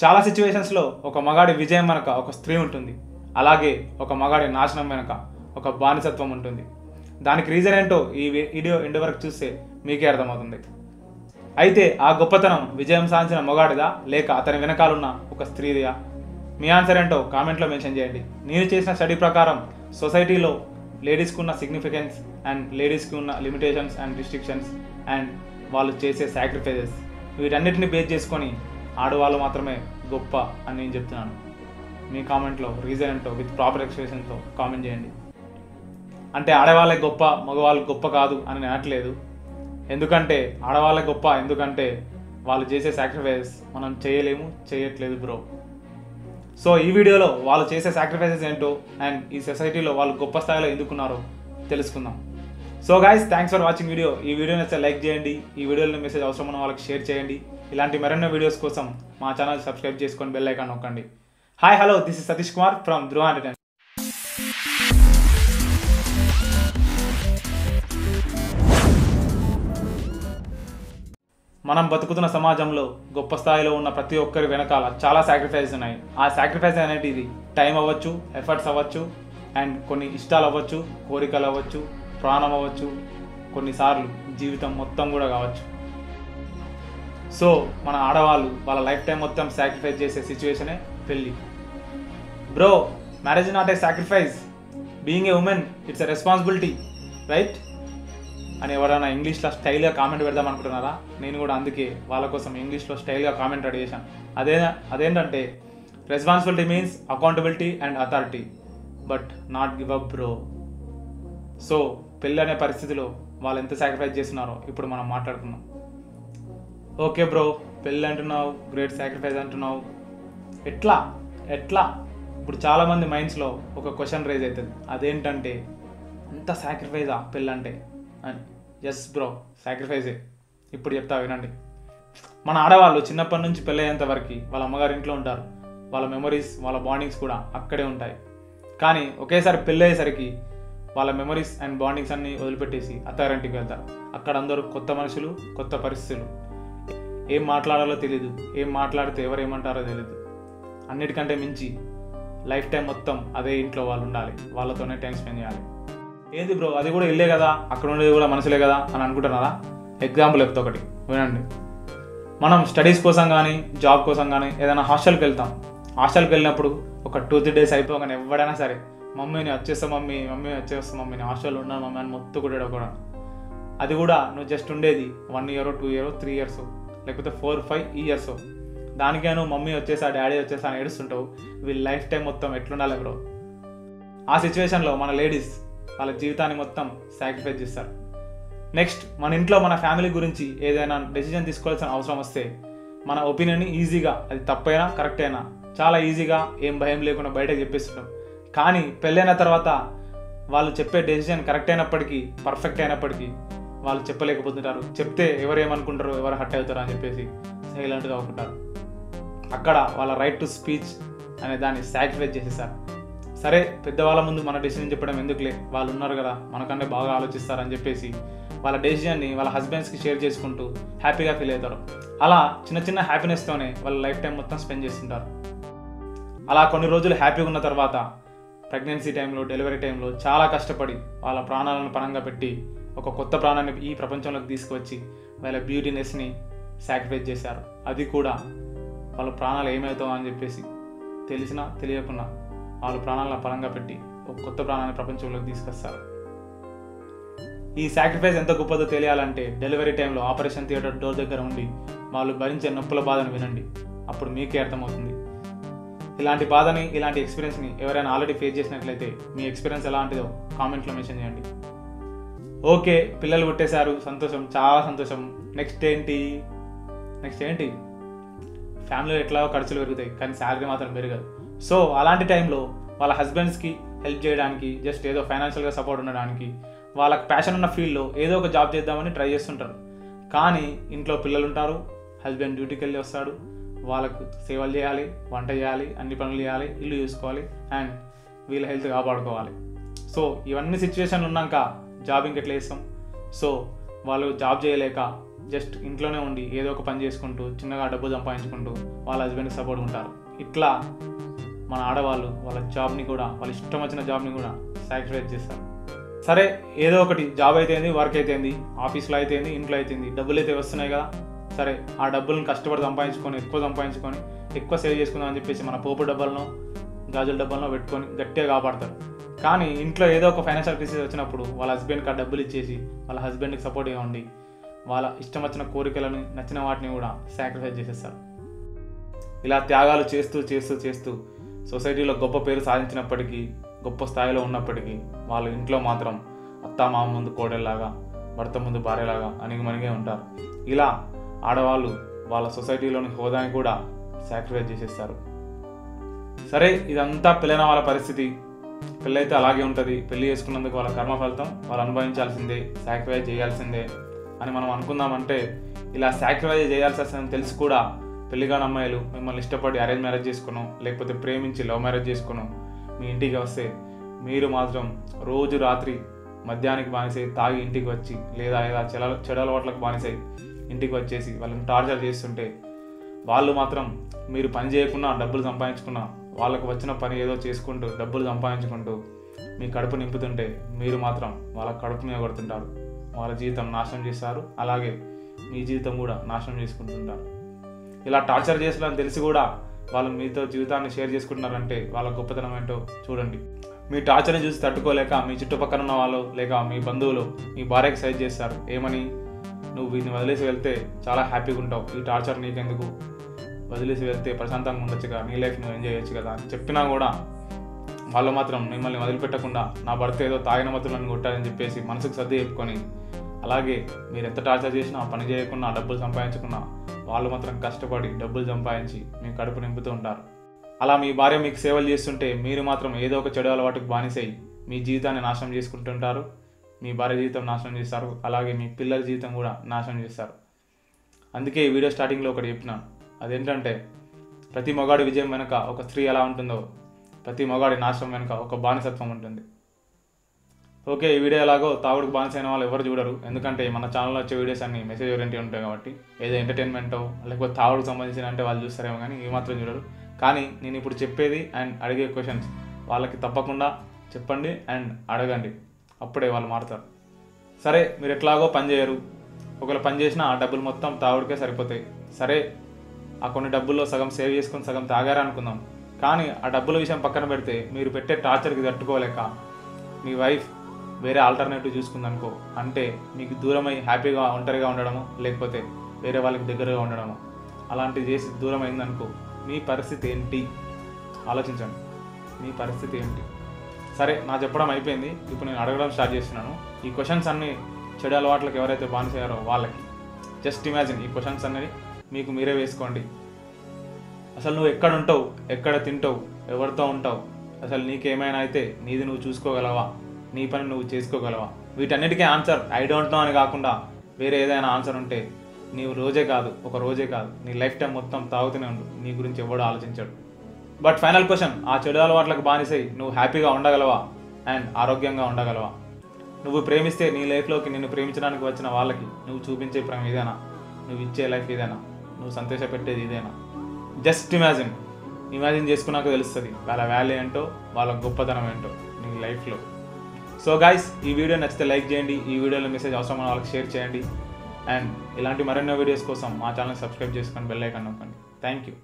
చాలా సిచ్యువేషన్స్లో ఒక మగాడి విజయం వెనక ఒక స్త్రీ ఉంటుంది, అలాగే ఒక మగాడి నాశనం వెనక ఒక బానిసత్వం ఉంటుంది. దానికి రీజన్ ఏంటో ఈ వీడియో ఎండ్ వరకు చూస్తే మీకే అర్థమవుతుంది. అయితే ఆ గొప్పతనం విజయం సాధించిన మగాడిదా లేక అతని వెనకాలన్న ఒక స్త్రీదియా? మీ ఆన్సర్ ఏంటో కామెంట్లో మెన్షన్ చేయండి. నేను చేసిన స్టడీ ప్రకారం సొసైటీలో లేడీస్కి ఉన్న సిగ్నిఫికెన్స్ అండ్ లేడీస్కి ఉన్న లిమిటేషన్స్ అండ్ రిస్ట్రిక్షన్స్ అండ్ వాళ్ళు చేసే సాక్రిఫైజెస్ వీటన్నిటిని బేస్ చేసుకొని ఆడవాళ్ళు మాత్రమే గొప్ప అని నేను చెప్తున్నాను. మీ కామెంట్లో రీజన్ ఏంటో విత్ ప్రాపర్ ఎక్స్ప్రెషన్తో కామెంట్ చేయండి. అంటే ఆడవాళ్ళే గొప్ప, మగవాళ్ళు గొప్ప కాదు అని నేను అనట్లేదు. ఎందుకంటే ఆడవాళ్ళే గొప్ప, ఎందుకంటే వాళ్ళు చేసే సాక్రిఫైజెస్ మనం చేయట్లేదు బ్రో. సో ఈ వీడియోలో వాళ్ళు చేసే సాక్రిఫైజెస్ ఏంటో అండ్ ఈ సొసైటీలో వాళ్ళు గొప్ప స్థాయిలో ఎందుకున్నారో తెలుసుకుందాం. So guys, thanks for watching video. ఈ వీడియో నచ్చితే లైక్ చేయండి, ఈ వీడియోలో మెసేజ్ అవసరం ఉన్న వాళ్ళకి షేర్ చేయండి. ఇలాంటి మరెన్నో వీడియోస్ కోసం మా ఛానల్ సబ్స్క్రైబ్ చేసుకొని బెల్ ఐకాన్ నొక్కండి. Hi hello, this is Satish Kumar from Dhruva entertainment. మనం బతుకుతున్న సమాజంలో గొప్ప స్థాయిలో ఉన్న ప్రతి ఒక్కరి వెనకాల చాలా సాక్రిఫైస్ ఉన్నాయి. ఆ సాక్రిఫైస్ అనేది టైం అవ్వచ్చు, ఎఫర్ట్స్ అవ్వచ్చు, అండ్ కొన్ని ఇష్టాలు అవ్వచ్చు, కోరికలు అవ్వచ్చు, ప్రాణం అవ్వచ్చు, కొన్నిసార్లు జీవితం మొత్తం కూడా కావచ్చు. సో మన ఆడవాళ్ళు వాళ్ళ లైఫ్ టైం మొత్తం సాక్రిఫైస్ చేసే సిచ్యువేషనే పెళ్ళి. Bro, marriage not a sacrifice, being a women it's a responsibility, right అని ఎవరైనా ఇంగ్లీష్లో స్టైల్గా కామెంట్ పెడదాం అనుకుంటున్నారా? నేను కూడా అందుకే వాళ్ళ కోసం ఇంగ్లీష్లో స్టైల్గా కామెంట్ రెడీ చేశాను. అదేంటంటే responsibility means accountability and authority, but not give up bro. So పెళ్ళి అనే పరిస్థితిలో వాళ్ళు ఎంత సాక్రిఫైస్ చేస్తున్నారో ఇప్పుడు మనం మాట్లాడుకుందాం. ఓకే బ్రో, పెళ్ళి అంటున్నావు, గ్రేట్ సాక్రిఫైస్ అంటున్నావు, ఎట్లా ఇప్పుడు చాలామంది మైండ్స్లో ఒక క్వశ్చన్ రైజ్ అవుతుంది. అదేంటంటే అంత సాక్రిఫైజా పెళ్ళి అంటే అని. ఎస్ బ్రో, సాక్రిఫైజే. ఇప్పుడు చెప్తా వినండి. మన ఆడవాళ్ళు చిన్నప్పటి నుంచి పెళ్ళయ్యేంత వరకు వాళ్ళ అమ్మగారి ఇంట్లో ఉంటారు. వాళ్ళ మెమరీస్, వాళ్ళ బాండింగ్స్ కూడా అక్కడే ఉంటాయి. కానీ ఒకేసారి పెళ్ళి అయ్యేసరికి వాళ్ళ మెమరీస్ అండ్ బాండింగ్స్ అన్నీ వదిలిపెట్టేసి అత్తారింటికి వెళ్తారు. అక్కడ అందరూ కొత్త మనుషులు, కొత్త పరిస్థితులు, ఏం మాట్లాడాలో తెలీదు, ఏం మాట్లాడితే ఎవరేమంటారో తెలీదు. అన్నిటికంటే మించి లైఫ్ టైం మొత్తం అదే ఇంట్లో వాళ్ళు ఉండాలి, వాళ్ళతోనే టైం స్పెండ్ చేయాలి. ఏంది బ్రో, అది కూడా ఇల్లే కదా, అక్కడ ఉండేది కూడా మనుషులే కదా అని అనుకుంటున్నారా? ఎగ్జాంపుల్ చెప్తా ఒకటి వినండి. మనం స్టడీస్ కోసం కానీ జాబ్ కోసం కానీ ఏదైనా హాస్టల్కి వెళ్తాం. హాస్టల్కి వెళ్ళినప్పుడు ఒక 2-3 days అయిపోగానే ఎవడైనా సరే మమ్మీని వచ్చేస్తా మమ్మీ నేను హాస్టల్లో ఉన్నాను మమ్మీ అని మొత్తుకుంటాడు కూడా. అది కూడా నువ్వు జస్ట్ ఉండేది 1 year, 2 years, 3 years, లేకపోతే 4-5 years. దానికే నువ్వు మమ్మీ వచ్చేసా, డాడీ వచ్చేసా అని ఏడుస్తుంటావు. వీళ్ళ లైఫ్ టైం మొత్తం ఎట్లుండాలి బ్రో? ఆ సిచ్యువేషన్లో మన లేడీస్ వాళ్ళ జీవితాన్ని మొత్తం సాక్రిఫైస్ చేస్తారు. నెక్స్ట్, మన ఇంట్లో మన ఫ్యామిలీ గురించి ఏదైనా డెసిజన్ తీసుకోవాల్సిన అవసరం వస్తే మన ఒపీనియన్ని ఈజీగా, అది తప్పైనా కరెక్ట్ అయినా చాలా ఈజీగా ఏం భయం లేకుండా బయటకు చెప్పేస్తుంటాం. కానీ పెళ్ళైన తర్వాత వాళ్ళు చెప్పే డెసిజన్ కరెక్ట్ అయినప్పటికీ, పర్ఫెక్ట్ అయినప్పటికీ వాళ్ళు చెప్పలేకపోతుంటారు. చెప్తే ఎవరేమనుకుంటారు, ఎవరు హర్ట్ అవుతారు అని చెప్పేసి సైలెంట్గా ఉంటారు. అక్కడ వాళ్ళ రైట్ టు స్పీచ్ అనే దాన్ని సాక్రిఫైస్ చేసేసారు. సరే, పెద్దవాళ్ళ ముందు మన డెసిజన్ చెప్పడం ఎందుకులే, వాళ్ళు ఉన్నారు కదా మనకంటే బాగా ఆలోచిస్తారని చెప్పేసి వాళ్ళ డెసిజన్ని వాళ్ళ హస్బెండ్స్కి షేర్ చేసుకుంటూ హ్యాపీగా ఫీల్ అవుతారు. అలా చిన్న చిన్న హ్యాపీనెస్తోనే వాళ్ళ లైఫ్ టైం మొత్తం స్పెండ్ చేస్తుంటారు. అలా కొన్ని రోజులు హ్యాపీగా ఉన్న తర్వాత ప్రెగ్నెన్సీ టైంలో, డెలివరీ టైంలో చాలా కష్టపడి వాళ్ళ ప్రాణాలను పణంగా పెట్టి ఒక కొత్త ప్రాణాన్ని ఈ ప్రపంచంలోకి తీసుకువచ్చి వాళ్ళ బ్యూటీనెస్ని సాక్రిఫైస్ చేశారు. అది కూడా వాళ్ళ ప్రాణాలు ఏమవుతావు అని చెప్పేసి తెలిసినా తెలియకుండా వాళ్ళ ప్రాణాలను పరంగా పెట్టి ఒక కొత్త ప్రాణాన్ని ప్రపంచంలోకి తీసుకొస్తారు. ఈ సాక్రిఫైస్ ఎంత గొప్పదో తెలియాలంటే డెలివరీ టైంలో ఆపరేషన్ థియేటర్ డోర్ దగ్గర ఉండి వాళ్ళు భరించే నొప్పుల బాధను వినండి, అప్పుడు మీకే అర్థమవుతుంది. ఇలాంటి బాధని, ఇలాంటి ఎక్స్పీరియన్స్ని ఎవరైనా ఆల్రెడీ ఫేస్ చేసినట్లయితే మీ ఎక్స్పీరియన్స్ ఎలాంటిదో కామెంట్లో మెన్షన్ చేయండి. ఓకే, పిల్లలు పుట్టేశారు, సంతోషం, చాలా సంతోషం. నెక్స్ట్ ఏంటి? ఫ్యామిలీలో ఎట్లాగో ఖర్చులు పెరుగుతాయి కానీ శాలరీ మాత్రం పెరగదు. సో అలాంటి టైంలో వాళ్ళ హస్బెండ్స్కి హెల్ప్ చేయడానికి, జస్ట్ ఏదో ఫైనాన్షియల్గా సపోర్ట్ ఉండడానికి, వాళ్ళకి ప్యాషన్ ఉన్న ఫీల్డ్లో ఏదో ఒక జాబ్ చేద్దామని ట్రై చేస్తుంటారు. కానీ ఇంట్లో పిల్లలు ఉంటారు, హస్బెండ్ డ్యూటీకి వెళ్ళి వస్తాడు, వాళ్ళకు సేవలు చేయాలి, వంట చేయాలి, అన్ని పనులు చేయాలి, ఇల్లు చూసుకోవాలి, అండ్ వీళ్ళ హెల్త్ కాపాడుకోవాలి. సో ఇవన్నీ సిచ్యువేషన్లు ఉన్నాక జాబ్ ఇంకెట్లా చేస్తాం? సో వాళ్ళు జాబ్ చేయలేక జస్ట్ ఇంట్లోనే ఉండి ఏదో ఒక పని చేసుకుంటూ చిన్నగా డబ్బు సంపాదించుకుంటూ వాళ్ళ హస్బెండ్కి సపోర్ట్ ఉంటారు. ఇట్లా మన ఆడవాళ్ళు వాళ్ళ జాబ్ని కూడా, వాళ్ళ ఇష్టం వచ్చిన జాబ్ని కూడా సాక్రిఫైస్ చేస్తారు. సరే, ఏదో ఒకటి జాబ్ అయితేంది, వర్క్ అయితేంది, ఆఫీస్లో అయితేంది, ఇంట్లో అయితేంది, డబ్బులు అయితే వస్తున్నాయి కదా, సరే ఆ డబ్బులను కష్టపడి సంపాదించుకొని ఎక్కువ సేవ్ చేసుకుందాం అని చెప్పేసి మన పోపు డబ్బాలను, గాజుల డబ్బాలను పెట్టుకొని గట్టిగా కాపాడతారు. కానీ ఇంట్లో ఏదో ఒక ఫైనాన్షియల్ క్రైసిస్ వచ్చినప్పుడు వాళ్ళ హస్బెండ్కి ఆ డబ్బులు ఇచ్చేసి వాళ్ళ హస్బెండ్కి సపోర్ట్గా ఉండి వాళ్ళ ఇష్టం వచ్చిన కోరికలను, నచ్చిన వాటిని కూడా సాక్రిఫైస్ చేసేస్తారు. ఇలా త్యాగాలు చేస్తూ సొసైటీలో గొప్ప పేరు సాధించినప్పటికీ, గొప్ప స్థాయిలో ఉన్నప్పటికీ వాళ్ళ ఇంట్లో మాత్రం అత్తామామ ముందు కోడెల్లాగా, భర్త ముందు భార్యలాగా అణిగిమణిగే ఉంటారు. ఇలా ఆడవాళ్ళు వాళ్ళ సొసైటీలోని హోదాని కూడా సాక్రిఫైస్ చేసేస్తారు. సరే, ఇదంతా పెళ్ళైన వాళ్ళ పరిస్థితి. పెళ్ళైతే అలాగే ఉంటుంది. పెళ్లి చేసుకున్నందుకు వాళ్ళ కర్మ ఫలితం వాళ్ళు అనుభవించాల్సిందే, సాక్రిఫైస్ చేయాల్సిందే అని మనం అనుకుందామంటే, ఇలా సాక్రిఫైస్ చేయాల్సి వస్తుందని తెలిసి కూడా పెళ్లిగాని అమ్మాయిలు మిమ్మల్ని ఇష్టపడి అరేంజ్ మ్యారేజ్ చేసుకునో, లేకపోతే ప్రేమించి లవ్ మ్యారేజ్ చేసుకునో మీ ఇంటికి వస్తే మీరు మాత్రం రోజు రాత్రి మద్యానికి బానిసై తాగి ఇంటికి వచ్చి, లేదా చెడు అలవాట్లకు బానిసై ఇంటికి వచ్చేసి వాళ్ళని టార్చర్ చేస్తుంటే, వాళ్ళు మాత్రం మీరు పని చేయకుండా డబ్బులు సంపాదించుకున్నా, వాళ్ళకు వచ్చిన పని ఏదో చేసుకుంటూ డబ్బులు సంపాదించుకుంటూ మీ కడుపు నింపుతుంటే మీరు మాత్రం వాళ్ళ కడుపు మీద కొడుతుంటారు. వాళ్ళ జీవితం నాశనం చేస్తారు, అలాగే మీ జీవితం కూడా నాశనం చేసుకుంటుంటారు. ఇలా టార్చర్ చేస్తారని తెలిసి కూడా వాళ్ళు మీతో జీవితాన్ని షేర్ చేసుకుంటున్నారంటే వాళ్ళ గొప్పతనం ఏంటో చూడండి. మీ టార్చర్ని చూసి తట్టుకోలేక మీ చుట్టుపక్కల ఉన్న వాళ్ళు లేక మీ బంధువులు మీ భార్యకి సైజ్ చేస్తారు. ఏమని? నువ్వు వీటిని వదిలేసి వెళ్తే చాలా హ్యాపీగా ఉంటావు, ఈ టార్చర్ నీకెందుకు, వదిలేసి వెళ్తే ప్రశాంతంగా ఉండొచ్చుగా, నీ లైఫ్ నువ్వు ఎంజాయ్ చేయొచ్చు కదా అని చెప్పినా కూడా వాళ్ళు మాత్రం మిమ్మల్ని వదిలిపెట్టకుండా నా భర్త ఏదో తాగిన మత్తులను కొట్టారని చెప్పేసి మనసుకు సర్ది చెప్పుకొని, అలాగే మీరు ఎంత టార్చర్ చేసినా, పని చేయకుండా, డబ్బులు సంపాదించుకున్నా వాళ్ళు మాత్రం కష్టపడి డబ్బులు సంపాదించి మీ కడుపు నింపుతూ ఉంటారు. అలా మీ భార్య మీకు సేవలు చేస్తుంటే మీరు మాత్రం ఏదో ఒక చెడు అలవాటుకు బానిసై మీ జీవితాన్ని నాశనం చేసుకుంటుంటారు. మీ భార్య జీవితం నాశనం చేస్తారు, అలాగే మీ పిల్లల జీవితం కూడా నాశనం చేస్తారు. అందుకే ఈ వీడియో స్టార్టింగ్లో ఒకటి చెప్పినాను. అదేంటంటే, ప్రతి మగాడి విజయం వెనుక ఒక స్త్రీ ఎలా ఉంటుందో, ప్రతి మగాడి నాశనం వెనుక ఒక బానిసత్వం ఉంటుంది. ఓకే, ఈ వీడియో ఎలాగో తాగుడుకు బానిస అయిన వాళ్ళు ఎవరు చూడరు, ఎందుకంటే మన ఛానల్లో వచ్చే వీడియోస్ అన్ని మెసేజ్ ఓరియంటెడ్ ఉంటాయి కాబట్టి. ఏదో ఎంటర్టైన్మెంటో లేకపోతే తాగుడుకు సంబంధించిన అంటే వాళ్ళు చూస్తారేమో, కానీ ఇవి మాత్రం చూడరు. కానీ నేను ఇప్పుడు చెప్పేది అండ్ అడిగే క్వశ్చన్స్ వాళ్ళకి తప్పకుండా చెప్పండి అండ్ అడగండి, అప్పుడే వాళ్ళు మారుతారు. సరే, మీరు ఎట్లాగో పని చేయరు, ఒకవేళ పని చేసినా ఆ డబ్బులు మొత్తం తాగుడికే సరిపోతాయి. సరే, ఆ కొన్ని డబ్బుల్లో సగం సేవ్ చేసుకొని సగం తాగారా అనుకుందాం. కానీ ఆ డబ్బుల విషయం పక్కన పెడితే మీరు పెట్టే టార్చర్కి తట్టుకోలేక మీ వైఫ్ వేరే ఆల్టర్నేటివ్ చూసుకుందనుకో, అంటే మీకు దూరమై హ్యాపీగా ఒంటరిగా ఉండడము, లేకపోతే వేరే వాళ్ళకి దగ్గరగా ఉండడము, అలాంటివి చేసి దూరం అయిందనుకో, మీ పరిస్థితి ఏంటి ఆలోచించండి. మీ పరిస్థితి ఏంటి? సరే, నా చెప్పడం అయిపోయింది. ఇప్పుడు నేను అడగడం స్టార్ట్ చేస్తున్నాను. ఈ క్వశ్చన్స్ అన్నీ చెడు అలవాట్లకు ఎవరైతే బానిసయ్యారో వాళ్ళకి. జస్ట్ ఇమాజిన్, ఈ క్వశ్చన్స్ అన్నీ మీకు మీరే వేసుకోండి. అసలు నువ్వు ఎక్కడ ఉంటావు, ఎక్కడ తింటావు, ఎవరితో ఉంటావు, అసలు నీకేమైనా అయితే నీది నువ్వు చూసుకోగలవా, నీ పని నువ్వు చేసుకోగలవా? వీటన్నిటికీ ఆన్సర్ ఐ డోంట్ నో అని కాకుండా వేరే ఏదైనా ఆన్సర్ ఉంటే నీవు ఒక రోజే కాదు నీ లైఫ్ టైం మొత్తం తాగుతూనే ఉండు, నీ గురించి ఎవడో ఆలోచించాడు. బట్ ఫైనల్ క్వశ్చన్, ఆ చెడు అలవాట్లకు బానిసై నువ్వు హ్యాపీగా ఉండగలవా అండ్ ఆరోగ్యంగా ఉండగలవా? నువ్వు ప్రేమిస్తే నీ లైఫ్లోకి నిన్ను ప్రేమించడానికి వచ్చిన వాళ్ళకి నువ్వు చూపించే ప్రేమ ఇదేనా? నువ్వు ఇచ్చే లైఫ్ ఇదేనా? నువ్వు సంతోషపెట్టేది ఇదేనా? జస్ట్ ఇమాజిన్ చేసుకున్నాక తెలుస్తుంది వాళ్ళ వాల్యూ ఏంటో, వాళ్ళ గొప్పతనం ఏంటో నీ లైఫ్లో. సో గైస్, ఈ వీడియో నచ్చితే లైక్ చేయండి, ఈ వీడియోలో మెసేజ్ అవసరమైన వాళ్ళకి షేర్ చేయండి అండ్ ఇలాంటి మరెన్నో వీడియోస్ కోసం మా ఛానల్ సబ్స్క్రైబ్ చేసుకొని బెల్ ఐకాన్ నొక్కండి. Thank you.